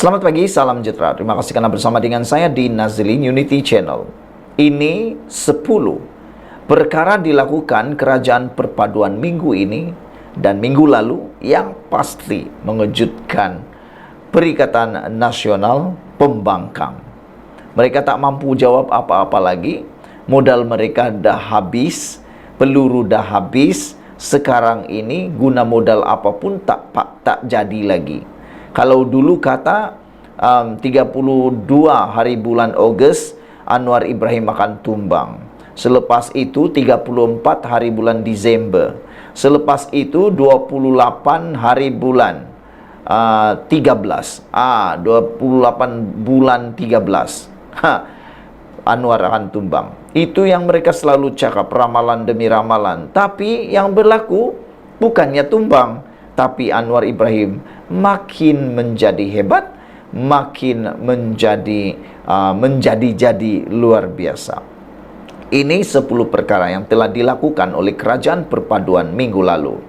Selamat pagi, salam sejahtera. Terima kasih karena bersama dengan saya di Nazilin Unity Channel. Ini 10 perkara dilakukan Kerajaan Perpaduan minggu ini dan minggu lalu yang pasti mengejutkan Perikatan Nasional Pembangkang. Mereka tak mampu jawab apa-apa lagi. Modal mereka dah habis, peluru dah habis. Sekarang ini guna modal apapun tak jadi lagi. Kalau dulu kata 32 hari bulan Ogos Anwar Ibrahim akan tumbang. Selepas itu 34 hari bulan Disember. Selepas itu 28 hari bulan 13. 28 bulan 13. Anwar akan tumbang. Itu yang mereka selalu cakap, ramalan demi ramalan. Tapi yang berlaku bukannya tumbang, tapi Anwar Ibrahim makin menjadi hebat, makin menjadi luar biasa. Ini 10 perkara yang telah dilakukan oleh Kerajaan Perpaduan minggu lalu.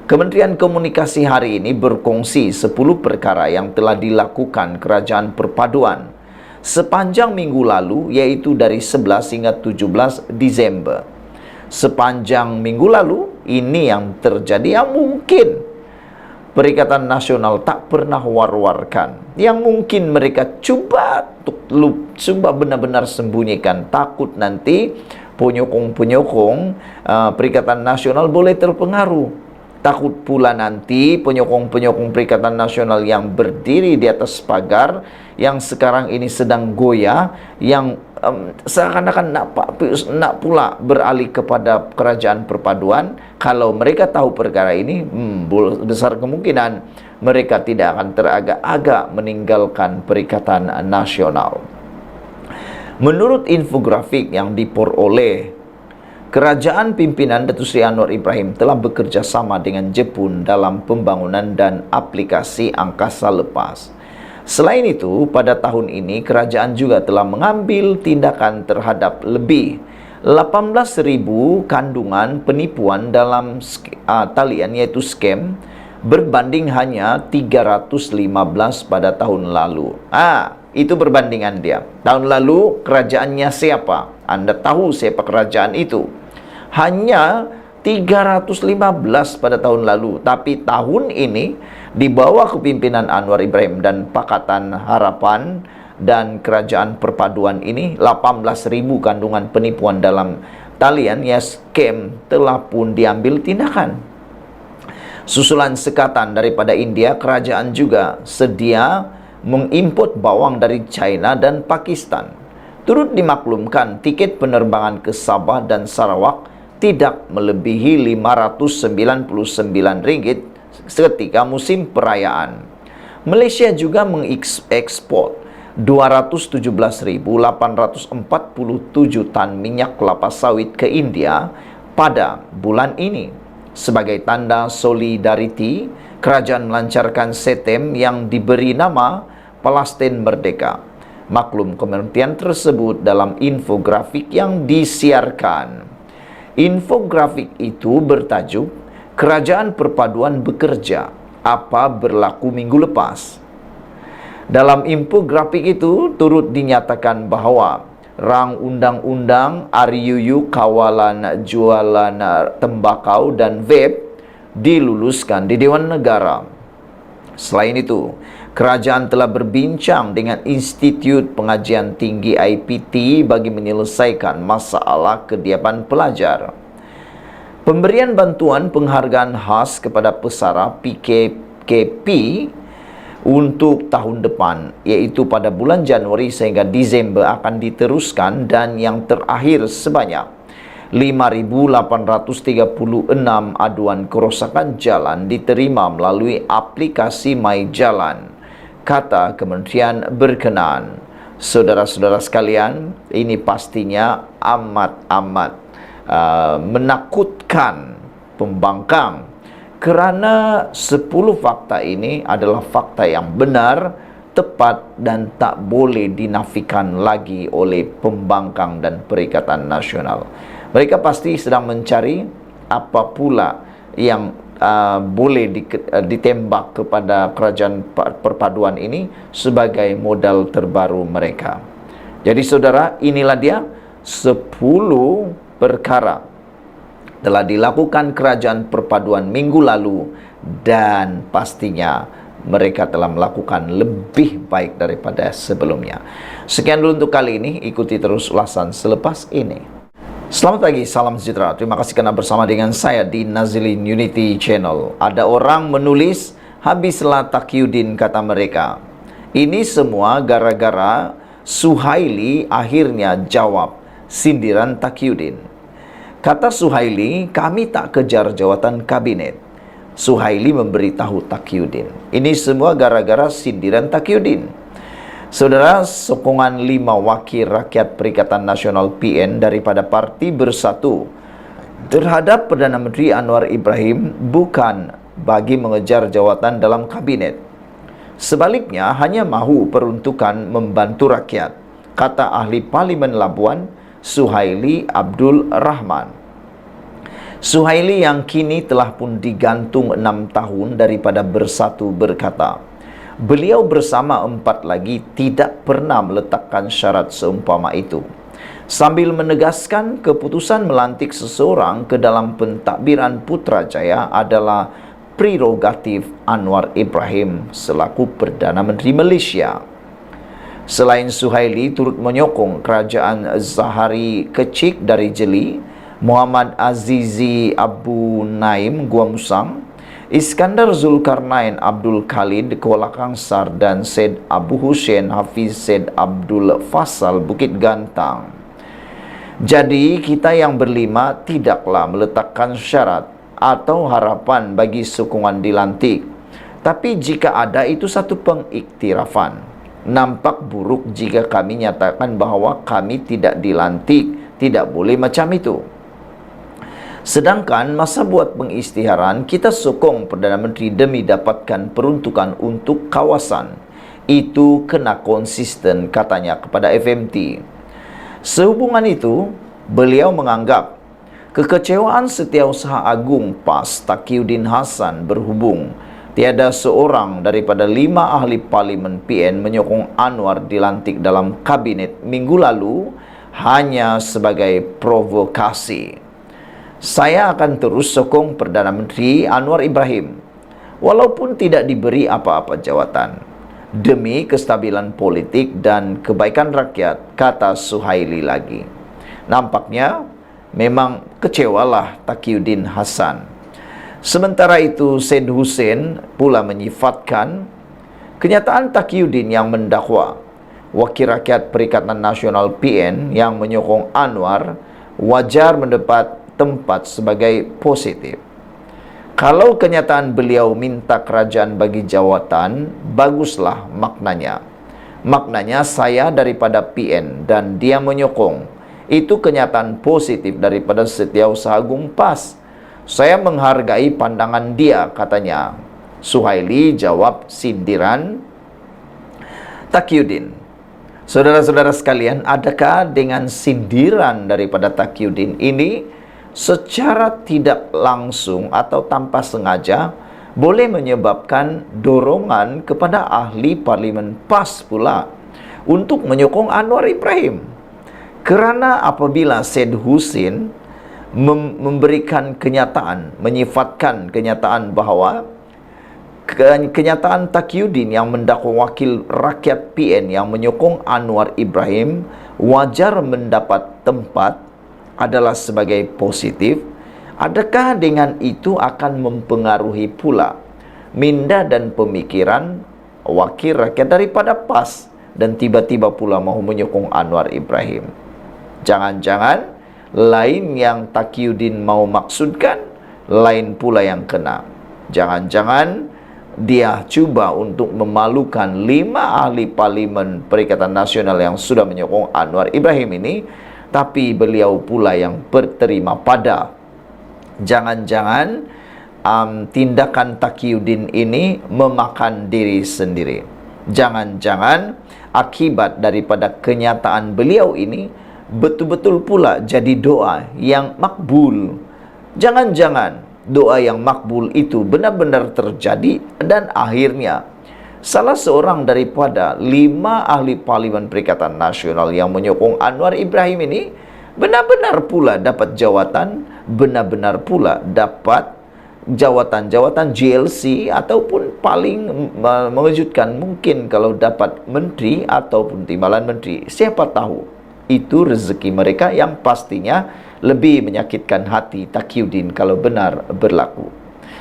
Kementerian Komunikasi hari ini berkongsi 10 perkara yang telah dilakukan Kerajaan Perpaduan sepanjang minggu lalu, yaitu dari 11 hingga 17 Desember. Sepanjang minggu lalu, ini yang terjadi yang mungkin Perikatan Nasional tak pernah war-warkan, yang mungkin mereka coba benar-benar sembunyikan, takut nanti penyokong-penyokong Perikatan Nasional boleh terpengaruh. Takut pula nanti penyokong-penyokong Perikatan Nasional yang berdiri di atas pagar, yang sekarang ini sedang goyah, yang seakan-akan nak pula beralih kepada Kerajaan Perpaduan. Kalau mereka tahu perkara ini, besar kemungkinan mereka tidak akan teragak-agak meninggalkan Perikatan Nasional. Menurut infografik yang diperoleh, Kerajaan pimpinan Datuk Seri Anwar Ibrahim telah bekerja sama dengan Jepun dalam pembangunan dan aplikasi angkasa lepas. Selain itu, pada tahun ini kerajaan juga telah mengambil tindakan terhadap lebih 18.000 kandungan penipuan dalam talian, yaitu scam, berbanding hanya 315 pada tahun lalu. Itu perbandingan dia. Tahun lalu kerajaannya siapa? Anda tahu siapa kerajaan itu? Hanya 315 pada tahun lalu. Tapi tahun ini di bawah kepimpinan Anwar Ibrahim dan Pakatan Harapan dan Kerajaan Perpaduan ini, 18.000 kandungan penipuan dalam talian, ya scam, telah pun diambil tindakan. Susulan sekatan daripada India, kerajaan juga sedia mengimport bawang dari China dan Pakistan. Turut dimaklumkan tiket penerbangan ke Sabah dan Sarawak tidak melebihi Rp599 seketika musim perayaan. Malaysia juga mengekspor 217.847 tan minyak kelapa sawit ke India pada bulan ini. Sebagai tanda solidariti, kerajaan melancarkan setem yang diberi nama Palestin Merdeka. Maklum kementerian tersebut dalam infografik yang disiarkan. Infografik itu bertajuk Kerajaan Perpaduan Bekerja, apa berlaku minggu lepas. Dalam infografik itu turut dinyatakan bahawa rang undang-undang RUU kawalan jualan tembakau dan vape diluluskan di Dewan Negara. Selain itu, kerajaan telah berbincang dengan Institut Pengajian Tinggi IPT bagi menyelesaikan masalah kediaman pelajar. Pemberian bantuan penghargaan khas kepada pesara PKP untuk tahun depan, iaitu pada bulan Januari sehingga Disember, akan diteruskan, dan yang terakhir sebanyak 5.836 aduan kerosakan jalan diterima melalui aplikasi MyJalan, kata kementerian berkenaan. Saudara-saudara sekalian, ini pastinya amat menakutkan, pembangkang, kerana 10 fakta ini adalah fakta yang benar, tepat, dan tak boleh dinafikan lagi oleh pembangkang dan Perikatan Nasional. Mereka pasti sedang mencari apa pula yang boleh ditembak kepada kerajaan perpaduan ini sebagai modal terbaru mereka. Jadi saudara, inilah dia 10 perkara telah dilakukan kerajaan perpaduan minggu lalu, dan pastinya mereka telah melakukan lebih baik daripada sebelumnya. Sekian dulu untuk kali ini, ikuti terus ulasan selepas ini. Selamat pagi, salam sejahtera. Terima kasih karena bersama dengan saya di Nazilin Unity Channel. Ada orang menulis, habislah Taqiyuddin, kata mereka. Ini semua gara-gara Suhaili akhirnya jawab sindiran Taqiyuddin. Kata Suhaili, kami tak kejar jawatan kabinet. Suhaili memberitahu Taqiyuddin. Ini semua gara-gara sindiran Taqiyuddin. Saudara, sokongan 5 wakil rakyat Perikatan Nasional PN daripada Parti Bersatu terhadap Perdana Menteri Anwar Ibrahim bukan bagi mengejar jawatan dalam kabinet. Sebaliknya, hanya mahu peruntukan membantu rakyat, kata ahli Parlimen Labuan, Suhaili Abdul Rahman. Suhaili yang kini telah pun digantung 6 tahun daripada Bersatu berkata, beliau bersama 4 lagi tidak pernah meletakkan syarat seumpama itu. Sambil menegaskan keputusan melantik seseorang ke dalam pentadbiran Putrajaya adalah prerogatif Anwar Ibrahim selaku Perdana Menteri Malaysia. Selain Suhaili turut menyokong kerajaan Zahari Kecik dari Jeli, Muhammad Azizi Abu Naim Gua Musang, Iskandar Zulkarnain Abdul Khalid Kuala Kangsar, dan Syed Abu Hussein Hafiz Syed Abdul Fasal Bukit Gantang. Jadi kita yang berlima tidaklah meletakkan syarat atau harapan bagi sokongan dilantik. Tapi jika ada, itu satu pengiktirafan. Nampak buruk jika kami nyatakan bahawa kami tidak dilantik. Tidak boleh macam itu. Sedangkan masa buat pengisytiharan, kita sokong Perdana Menteri demi dapatkan peruntukan untuk kawasan. Itu kena konsisten, katanya kepada FMT. Sehubungan itu, beliau menganggap kekecewaan Setiausaha Agung PAS Taqiyuddin Hasan berhubung tiada seorang daripada 5 ahli Parlimen PN menyokong Anwar dilantik dalam kabinet minggu lalu hanya sebagai provokasi. Saya akan terus sokong Perdana Menteri Anwar Ibrahim walaupun tidak diberi apa-apa jawatan demi kestabilan politik dan kebaikan rakyat, kata Suhaili lagi. Nampaknya memang kecewalah Taqiyuddin Hasan. Sementara itu, Syed Hussein pula menyifatkan kenyataan Taqiyuddin yang mendakwa wakil rakyat Perikatan Nasional PN yang menyokong Anwar wajar mendapat tempat sebagai positif. Kalau kenyataan beliau minta kerajaan bagi jawatan, baguslah maknanya. Maknanya saya daripada PN dan dia menyokong. Itu kenyataan positif daripada Setiausaha Agung PAS. Saya menghargai pandangan dia, katanya. Suhaili jawab sindiran Taqiyuddin. Saudara-saudara sekalian, adakah dengan sindiran daripada Taqiyuddin ini secara tidak langsung atau tanpa sengaja boleh menyebabkan dorongan kepada ahli Parlimen PAS pula untuk menyokong Anwar Ibrahim? Kerana apabila Syed Hussein memberikan kenyataan, menyifatkan kenyataan bahawa kenyataan Taqiyuddin yang mendakwa wakil rakyat PN yang menyokong Anwar Ibrahim wajar mendapat tempat adalah sebagai positif, adakah dengan itu akan mempengaruhi pula minda dan pemikiran wakil rakyat daripada PAS dan tiba-tiba pula mahu menyokong Anwar Ibrahim? Jangan-jangan lain yang Taqiyuddin mau maksudkan, lain pula yang kena. Jangan-jangan dia cuba untuk memalukan 5 ahli Parlimen Perikatan Nasional yang sudah menyokong Anwar Ibrahim ini, tapi beliau pula yang berterima pada. Jangan-jangan tindakan Taqiyuddin ini memakan diri sendiri. Jangan-jangan akibat daripada kenyataan beliau ini betul-betul pula jadi doa yang makbul. Jangan-jangan doa yang makbul itu benar-benar terjadi, dan akhirnya salah seorang daripada 5 ahli parlimen Perikatan Nasional yang menyokong Anwar Ibrahim ini benar-benar pula dapat jawatan, benar-benar pula dapat jawatan-jawatan GLC, ataupun paling mengejutkan mungkin kalau dapat menteri ataupun timbalan menteri. Siapa tahu itu rezeki mereka yang pastinya lebih menyakitkan hati Taqiyuddin kalau benar berlaku.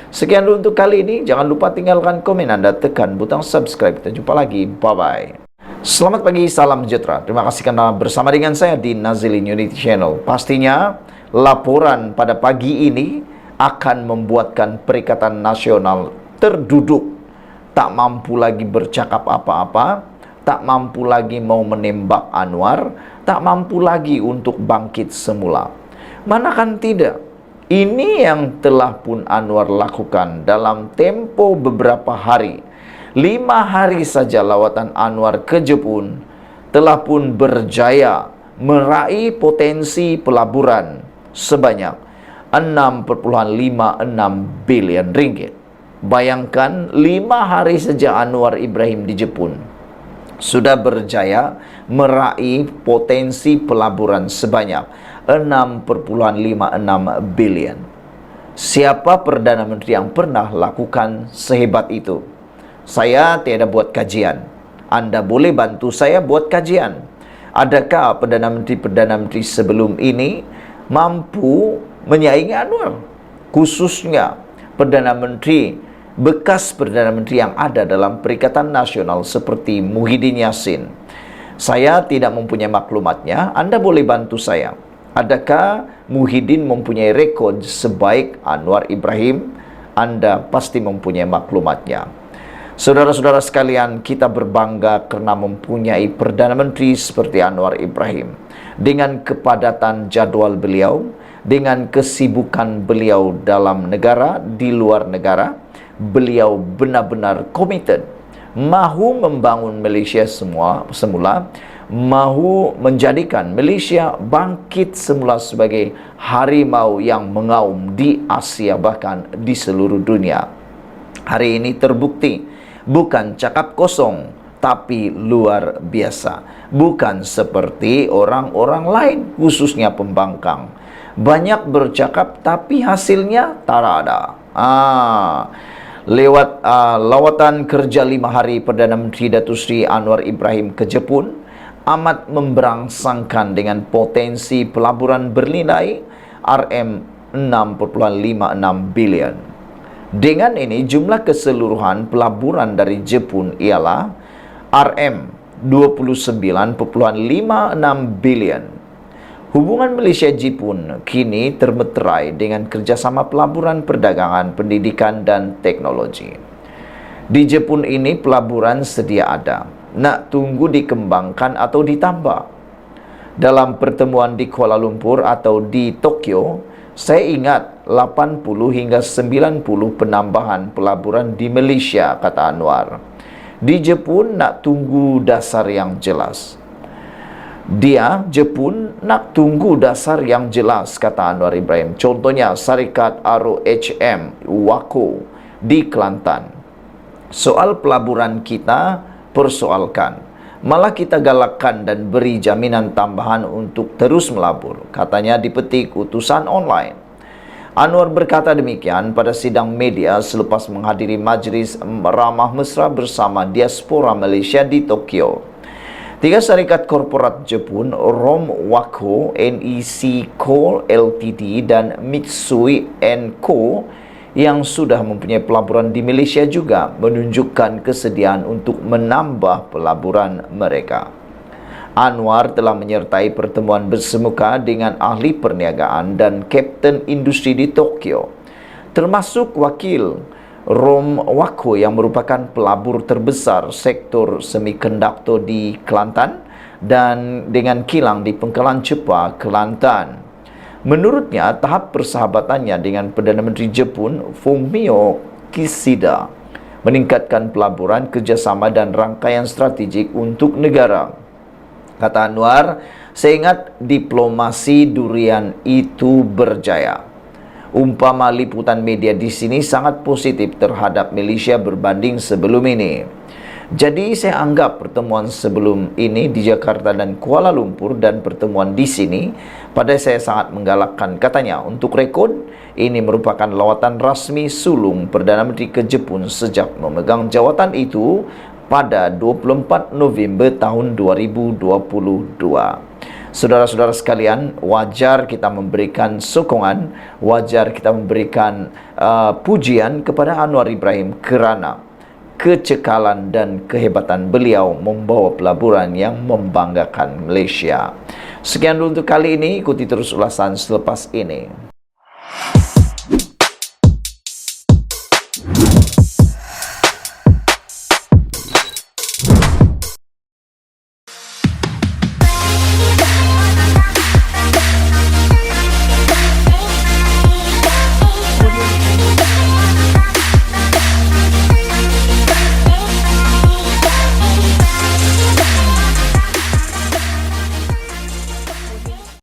Sekian dulu untuk kali ini. Jangan lupa tinggalkan komen Anda, tekan butang subscribe. Kita jumpa lagi. Bye-bye. Selamat pagi, salam sejahtera. Terima kasih karena bersama dengan saya di Nazilin Unity Channel. Pastinya laporan pada pagi ini akan membuatkan Perikatan Nasional terduduk, tak mampu lagi bercakap apa-apa, tak mampu lagi mau menembak Anwar, tak mampu lagi untuk bangkit semula. Manakan tidak? Ini yang telah pun Anwar lakukan dalam tempo beberapa hari. 5 hari saja lawatan Anwar ke Jepun telah pun berjaya meraih potensi pelaburan sebanyak 6,56 bilion ringgit. Bayangkan 5 hari saja Anwar Ibrahim di Jepun sudah berjaya meraih potensi pelaburan sebanyak 6,56 bilion. Siapa Perdana Menteri yang pernah lakukan sehebat itu? Saya tiada buat kajian. Anda boleh bantu saya buat kajian. Adakah Perdana Menteri sebelum ini mampu menyaingi Anwar? Khususnya bekas Perdana Menteri yang ada dalam Perikatan Nasional seperti Muhyiddin Yassin. Saya tidak mempunyai maklumatnya. Anda boleh bantu saya. Adakah Muhyiddin mempunyai rekod sebaik Anwar Ibrahim? Anda pasti mempunyai maklumatnya. Saudara-saudara sekalian, kita berbangga karena mempunyai Perdana Menteri seperti Anwar Ibrahim. Dengan kepadatan jadwal beliau, dengan kesibukan beliau dalam negara, di luar negara, beliau benar-benar komited, mahu membangun Malaysia semula, mahu menjadikan Malaysia bangkit semula sebagai harimau yang mengaum di Asia, bahkan di seluruh dunia. Hari ini terbukti, bukan cakap kosong, tapi luar biasa. Bukan seperti orang-orang lain, khususnya pembangkang. Banyak bercakap, tapi hasilnya tak ada. Lewat lawatan kerja 5 hari Perdana Menteri Datuk Seri Anwar Ibrahim ke Jepun, amat memberangsangkan dengan potensi pelaburan bernilai RM6,56 bilion. Dengan ini, jumlah keseluruhan pelaburan dari Jepun ialah RM29,56 bilion. Hubungan Malaysia-Jepun kini termeterai dengan kerjasama pelaburan perdagangan, pendidikan dan teknologi. Di Jepun ini pelaburan sedia ada, nak tunggu dikembangkan atau ditambah. Dalam pertemuan di Kuala Lumpur atau di Tokyo, saya ingat 80 hingga 90 penambahan pelaburan di Malaysia, kata Anwar. Di Jepun nak tunggu dasar yang jelas. Jepun nak tunggu dasar yang jelas, kata Anwar Ibrahim. Contohnya Syarikat ROHM Wako di Kelantan. Soal pelaburan kita persoalkan, malah kita galakkan dan beri jaminan tambahan untuk terus melabur, katanya dipetik utusan online. Anwar berkata demikian pada sidang media selepas menghadiri majlis ramah mesra bersama diaspora Malaysia di Tokyo. 3 syarikat korporat Jepun, ROM Wako, NEC Co Ltd dan Mitsui & Co yang sudah mempunyai pelaburan di Malaysia juga menunjukkan kesediaan untuk menambah pelaburan mereka. Anwar telah menyertai pertemuan bersemuka dengan ahli perniagaan dan kapten industri di Tokyo, termasuk wakil ROM Wako yang merupakan pelabur terbesar sektor semikonduktor di Kelantan dan dengan kilang di Pengkalan Cepa, Kelantan. Menurutnya, tahap persahabatannya dengan Perdana Menteri Jepun Fumio Kishida meningkatkan pelaburan, kerjasama dan rangkaian strategik untuk negara. Kata Anwar, saya ingat diplomasi durian itu berjaya. Umpama liputan media di sini sangat positif terhadap Malaysia berbanding sebelum ini. Jadi saya anggap pertemuan sebelum ini di Jakarta dan Kuala Lumpur dan pertemuan di sini pada saya sangat menggalakkan. Katanya untuk rekod ini merupakan lawatan rasmi sulung Perdana Menteri ke Jepun sejak memegang jawatan itu pada 24 November tahun 2022. Saudara-saudara sekalian, wajar kita memberikan sokongan, wajar kita memberikan pujian kepada Anwar Ibrahim kerana kecekalan dan kehebatan beliau membawa pelaburan yang membanggakan Malaysia. Sekian dulu untuk kali ini, ikuti terus ulasan selepas ini.